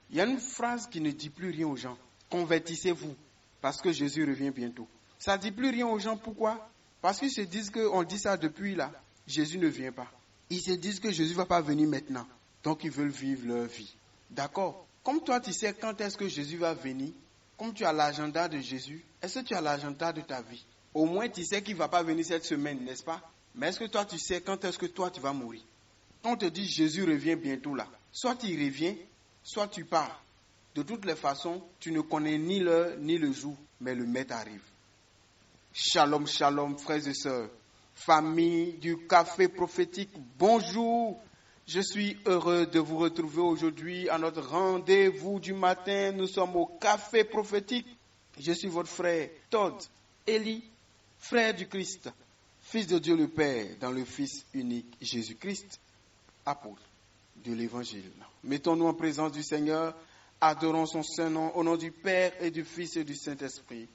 Il y a une phrase qui ne dit plus rien aux gens. Convertissez-vous, parce que Jésus revient bientôt. Ça ne dit plus rien aux gens. Pourquoi? Parce qu'ils se disent qu'on dit ça depuis là. Jésus ne vient pas. Ils se disent que Jésus ne va pas venir maintenant. Donc ils veulent vivre leur vie. D'accord? Comme toi, tu sais quand est-ce que Jésus va venir, comme tu as l'agenda de Jésus, est-ce que tu as l'agenda de ta vie? Au moins, tu sais qu'il ne va pas venir cette semaine, n'est-ce pas? Mais est-ce que toi, tu sais quand est-ce que toi, tu vas mourir? Quand on te dit Jésus revient bientôt là, soit tu y reviens, soit tu pars. De toutes les façons, tu ne connais ni l'heure ni le jour, mais le maître arrive. Shalom, shalom, frères et sœurs. Famille du café prophétique, bonjour. Je suis heureux de vous retrouver aujourd'hui à notre rendez-vous du matin. Nous sommes au café prophétique. Je suis votre frère Todd Eli, frère du Christ, fils de Dieu le Père, dans le Fils unique Jésus-Christ, apôtre de l'Évangile. Mettons-nous en présence du Seigneur, adorons son saint nom, au nom du Père et du Fils et du Saint-Esprit.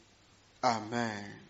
Amen.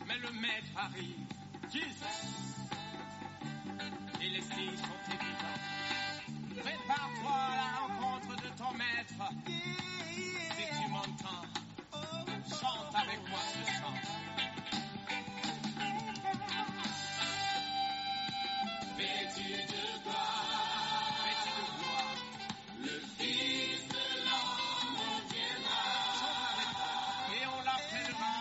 Mais le maître arrive, Jesus. Et les signes sont évidents. Prépare-toi à la rencontre maître, si tu m'entends, chante avec moi ce chant. Vêtu de gloire, le Fils de l'homme viendra. Chante avec moi. Et on l'appellera.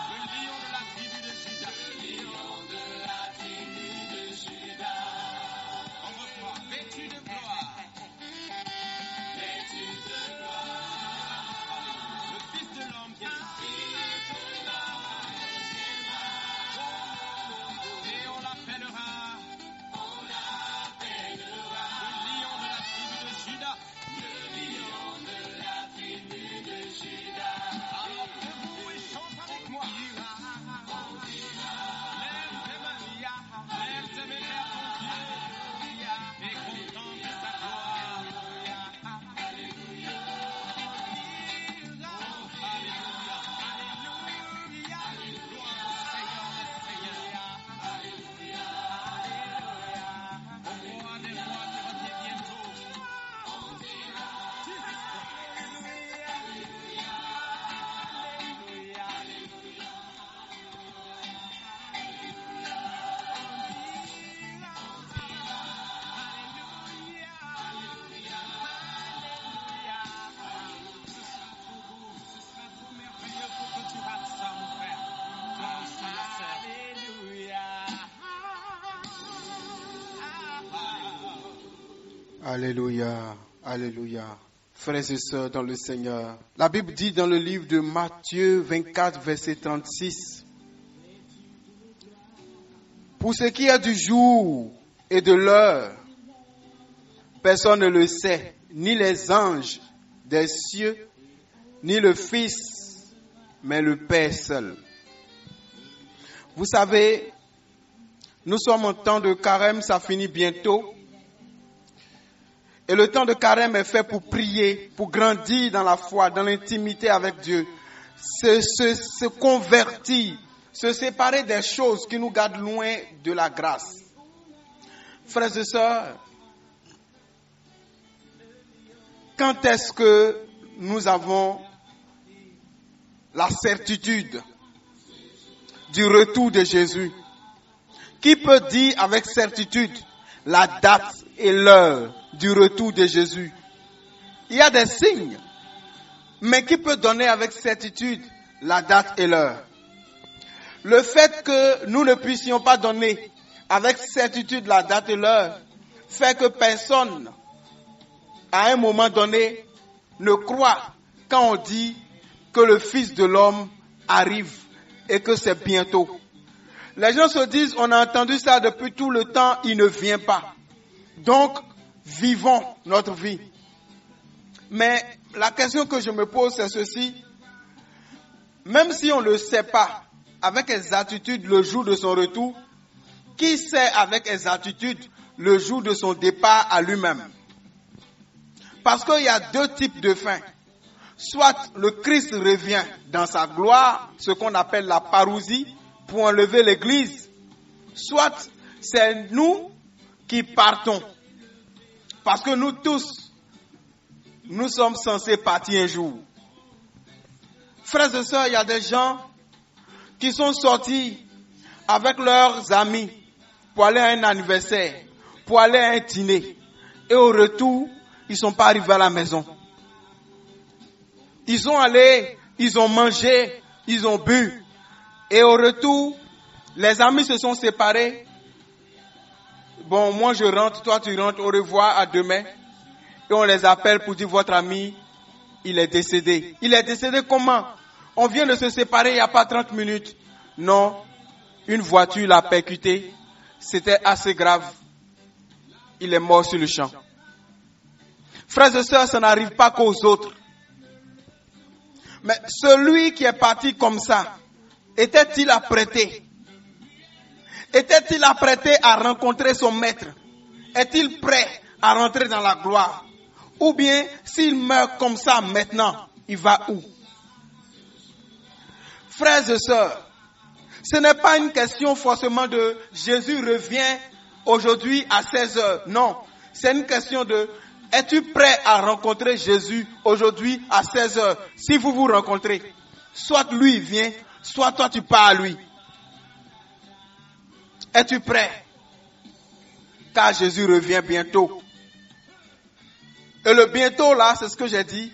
Le lion de la tribu de Juda. On reprend. Vêtu de gloire. Le Fils de l'homme viendra. Et on l'appellera. Le lion de la tribu de Juda. Alors debout et chante avec moi. Lève tes mains, lève tes mains vers ton Dieu et contemple sa gloire. Alléluia. Oh, alléluia. Alléluia. Gloire au Seigneur des Seigneurs. Alléluia. Au roi des rois qui revient bientôt. Alléluia, alléluia. Frères et sœurs dans le Seigneur, la Bible dit dans le livre de Matthieu 24, verset 36, « Pour ce qui est du jour et de l'heure, personne ne le sait, ni les anges des cieux, ni le Fils, mais le Père seul. » Vous savez, nous sommes en temps de carême, ça finit bientôt. Et le temps de carême est fait pour prier, pour grandir dans la foi, dans l'intimité avec Dieu, se convertir, se séparer des choses qui nous gardent loin de la grâce. Frères et sœurs, quand est-ce que nous avons la certitude du retour de Jésus? Qui peut dire avec certitude la date et l'heure du retour de Jésus? Il y a des signes, mais qui peut donner avec certitude la date et l'heure? Le fait que nous ne puissions pas donner avec certitude la date et l'heure fait que personne, à un moment donné, ne croit quand on dit que le Fils de l'homme arrive et que c'est bientôt. Les gens se disent, on a entendu ça depuis tout le temps, il ne vient pas. Donc, vivons notre vie. Mais la question que je me pose, c'est ceci. Même si on ne le sait pas avec exactitude le jour de son retour, qui sait avec exactitude le jour de son départ à lui-même? Parce qu'il y a deux types de fins. Soit le Christ revient dans sa gloire, ce qu'on appelle la parousie, pour enlever l'église. Soit c'est nous qui partons. Parce que nous tous, nous sommes censés partir un jour. Frères et sœurs, il y a des gens qui sont sortis avec leurs amis pour aller à un anniversaire, pour aller à un dîner. Et au retour, ils ne sont pas arrivés à la maison. Ils sont allés, ils ont mangé, ils ont bu. Et au retour, les amis se sont séparés. Bon, moi je rentre, toi tu rentres, au revoir, à demain. Et on les appelle pour dire votre ami, il est décédé. Il est décédé comment? On vient de se séparer il n'y a pas 30 minutes. Non, une voiture l'a percuté. C'était assez grave. Il est mort sur le champ. Frères et sœurs, ça n'arrive pas qu'aux autres. Mais celui qui est parti comme ça, était-il apprêté? Était-il apprêté à rencontrer son maître? Est-il prêt à rentrer dans la gloire? Ou bien, s'il meurt comme ça maintenant, il va où? Frères et sœurs, ce n'est pas une question forcément de Jésus revient aujourd'hui à 16 heures. Non, C'est une question de, es-tu prêt à rencontrer Jésus aujourd'hui à 16h? Si vous vous rencontrez, soit lui vient, soit toi tu pars à lui. Es-tu prêt? Car Jésus revient bientôt. Et le bientôt là, c'est ce que j'ai dit.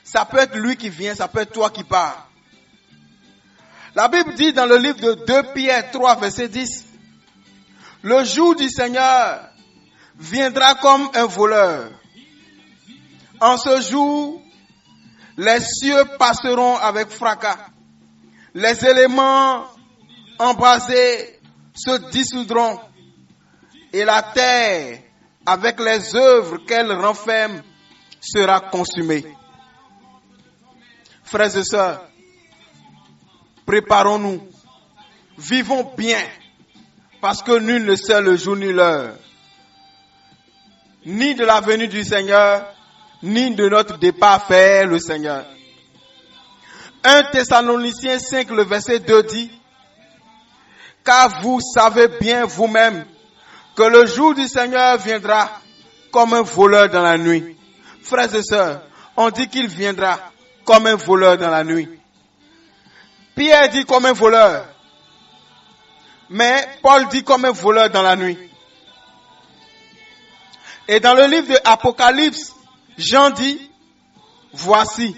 Ça peut être lui qui vient, ça peut être toi qui pars. La Bible dit dans le livre de 2 Pierre 3, verset 10, le jour du Seigneur viendra comme un voleur. En ce jour, les cieux passeront avec fracas. Les éléments embrasés se dissoudront. Et la terre, avec les œuvres qu'elle renferme, sera consumée. Frères et sœurs, préparons-nous. Vivons bien, parce que nul ne sait le jour ni l'heure, ni de la venue du Seigneur, ni de notre départ vers le Seigneur. 1 Thessaloniciens 5, le verset 2 dit, car vous savez bien vous-même que le jour du Seigneur viendra comme un voleur dans la nuit. Frères et sœurs, on dit qu'il viendra comme un voleur dans la nuit. Pierre dit comme un voleur, mais Paul dit comme un voleur dans la nuit. Et dans le livre de Apocalypse, Jean dit, voici,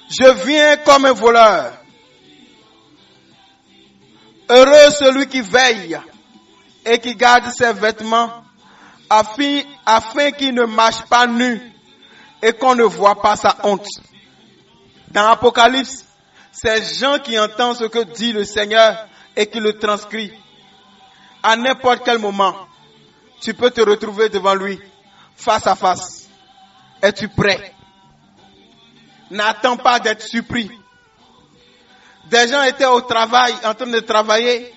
je viens comme un voleur. Heureux celui qui veille et qui garde ses vêtements afin qu'il ne marche pas nu et qu'on ne voit pas sa honte. Dans Apocalypse, c'est Jean qui entend ce que dit le Seigneur et qui le transcrit. À n'importe quel moment, tu peux te retrouver devant lui, face à face. Es-tu prêt? N'attends pas d'être surpris. Des gens étaient au travail, en train de travailler.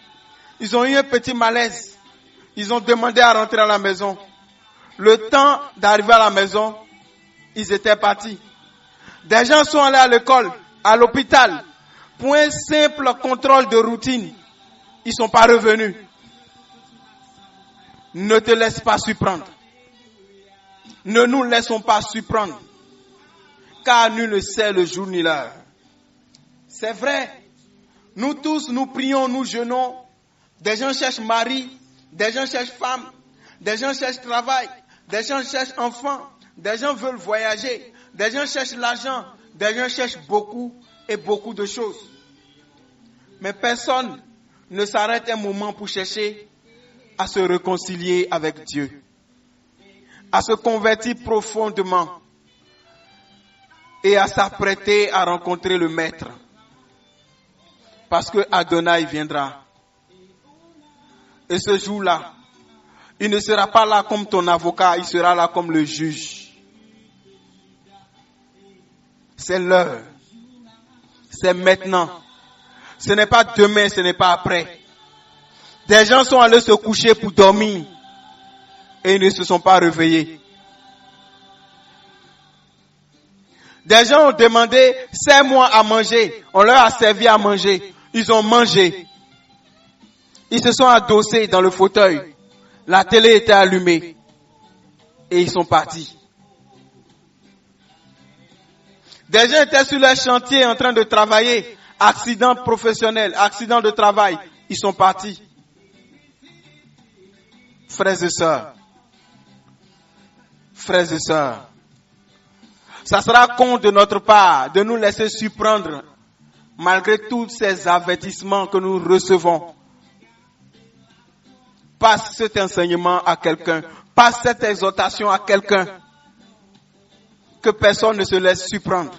Ils ont eu un petit malaise. Ils ont demandé à rentrer à la maison. Le temps d'arriver à la maison, ils étaient partis. Des gens sont allés à l'école, à l'hôpital, pour un simple contrôle de routine. Ils ne sont pas revenus. Ne te laisse pas surprendre. Ne nous laissons pas surprendre. Car nul ne sait le jour ni l'heure. C'est vrai. Nous tous, nous prions, nous jeûnons. Des gens cherchent mari, des gens cherchent femme, des gens cherchent travail, des gens cherchent enfants, des gens veulent voyager, des gens cherchent l'argent, des gens cherchent beaucoup et beaucoup de choses. Mais personne ne s'arrête un moment pour chercher à se réconcilier avec Dieu, à se convertir profondément et à s'apprêter à rencontrer le Maître. Parce que Adonai viendra. Et ce jour-là, il ne sera pas là comme ton avocat, il sera là comme le juge. C'est l'heure. C'est maintenant. Ce n'est pas demain, ce n'est pas après. Des gens sont allés se coucher pour dormir et ils ne se sont pas réveillés. Des gens ont demandé, sers-moi à manger. On leur a servi à manger. Ils ont mangé. Ils se sont adossés dans le fauteuil. La télé était allumée. Et ils sont partis. Des gens étaient sur leur chantier en train de travailler. Accident professionnel, accident de travail. Ils sont partis. Frères et sœurs. Frères et sœurs. Ça sera con de notre part de nous laisser surprendre malgré tous ces avertissements que nous recevons. Passe cet enseignement à quelqu'un. Passe cette exhortation à quelqu'un. Que personne ne se laisse surprendre.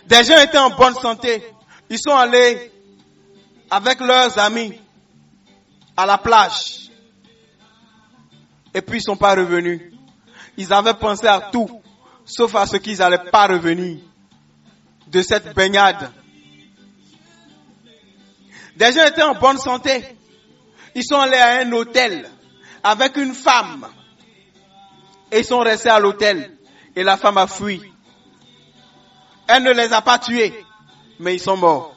Des gens étaient en bonne santé. Ils sont allés avec leurs amis à la plage. Et puis ils ne sont pas revenus. Ils avaient pensé à tout, sauf à ce qu'ils n'allaient pas revenir de cette baignade. Des gens étaient en bonne santé. Ils sont allés à un hôtel avec une femme. Et ils sont restés à l'hôtel. Et la femme a fui. Elle ne les a pas tués, mais ils sont morts.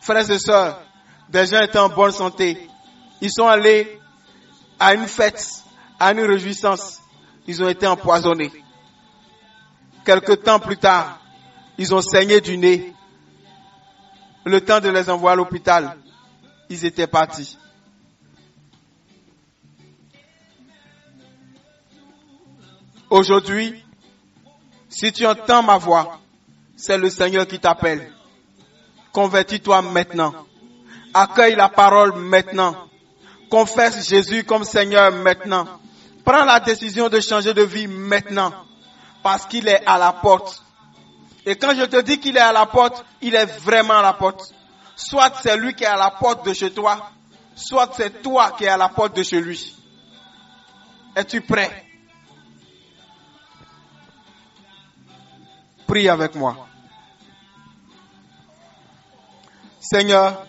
Frères et sœurs, des gens étaient en bonne santé. Ils sont allés à une fête, à une réjouissance. Ils ont été empoisonnés. Quelque temps plus tard, ils ont saigné du nez. Le temps de les envoyer à l'hôpital, ils étaient partis. Aujourd'hui, si tu entends ma voix, c'est le Seigneur qui t'appelle. Convertis-toi maintenant. Accueille la parole maintenant. Confesse Jésus comme Seigneur maintenant. Prends la décision de changer de vie maintenant. Parce qu'il est à la porte. Et quand je te dis qu'il est à la porte, il est vraiment à la porte. Soit c'est lui qui est à la porte de chez toi, soit c'est toi qui es à la porte de chez lui. Es-tu prêt? Prie avec moi. Seigneur,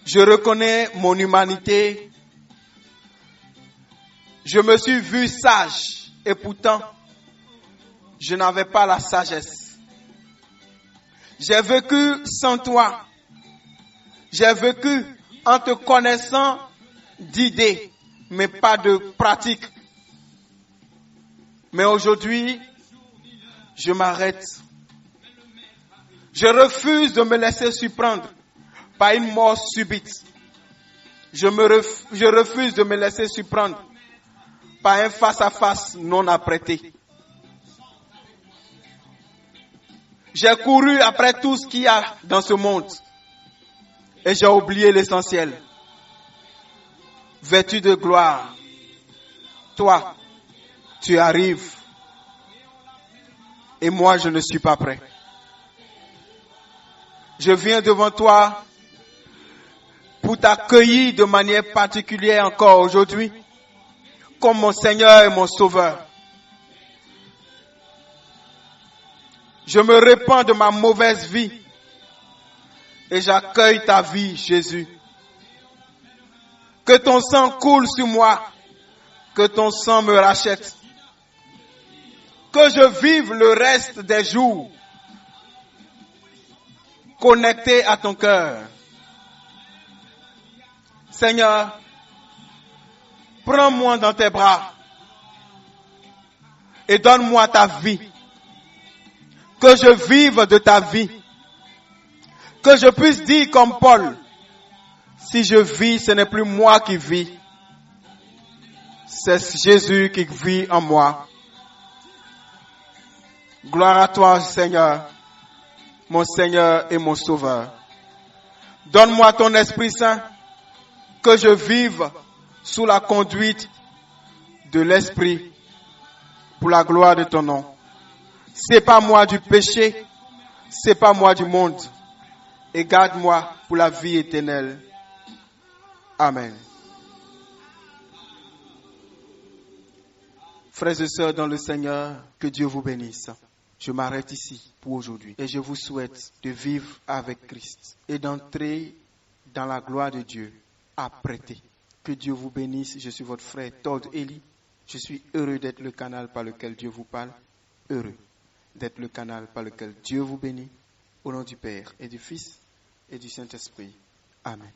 je reconnais mon humanité. Je me suis vu sage et pourtant, je n'avais pas la sagesse. J'ai vécu sans toi. J'ai vécu en te connaissant d'idées, mais pas de pratique. Mais aujourd'hui, je m'arrête. Je refuse de me laisser surprendre par une mort subite. Je refuse de me laisser surprendre par un face-à-face non apprêté. J'ai couru après tout ce qu'il y a dans ce monde et j'ai oublié l'essentiel. Vêtu de gloire, toi, tu arrives et moi je ne suis pas prêt. Je viens devant toi pour t'accueillir de manière particulière encore aujourd'hui comme mon Seigneur et mon Sauveur. Je me répands de ma mauvaise vie et j'accueille ta vie, Jésus. Que ton sang coule sur moi, que ton sang me rachète, que je vive le reste des jours connecté à ton cœur. Seigneur, prends-moi dans tes bras et donne-moi ta vie. Que je vive de ta vie. Que je puisse dire comme Paul, si je vis, ce n'est plus moi qui vis. C'est Jésus qui vit en moi. Gloire à toi, Seigneur, mon Seigneur et mon Sauveur. Donne-moi ton Esprit Saint, que je vive sous la conduite de l'Esprit pour la gloire de ton nom. Sépare-moi du péché, sépare-moi du monde et garde-moi pour la vie éternelle. Amen. Frères et sœurs dans le Seigneur, que Dieu vous bénisse. Je m'arrête ici pour aujourd'hui et je vous souhaite de vivre avec Christ et d'entrer dans la gloire de Dieu apprêté. Que Dieu vous bénisse. Je suis votre frère Todd Eli. Je suis heureux d'être le canal par lequel Dieu vous parle. Heureux d'être le canal par lequel Dieu vous bénit. Au nom du Père et du Fils et du Saint-Esprit. Amen.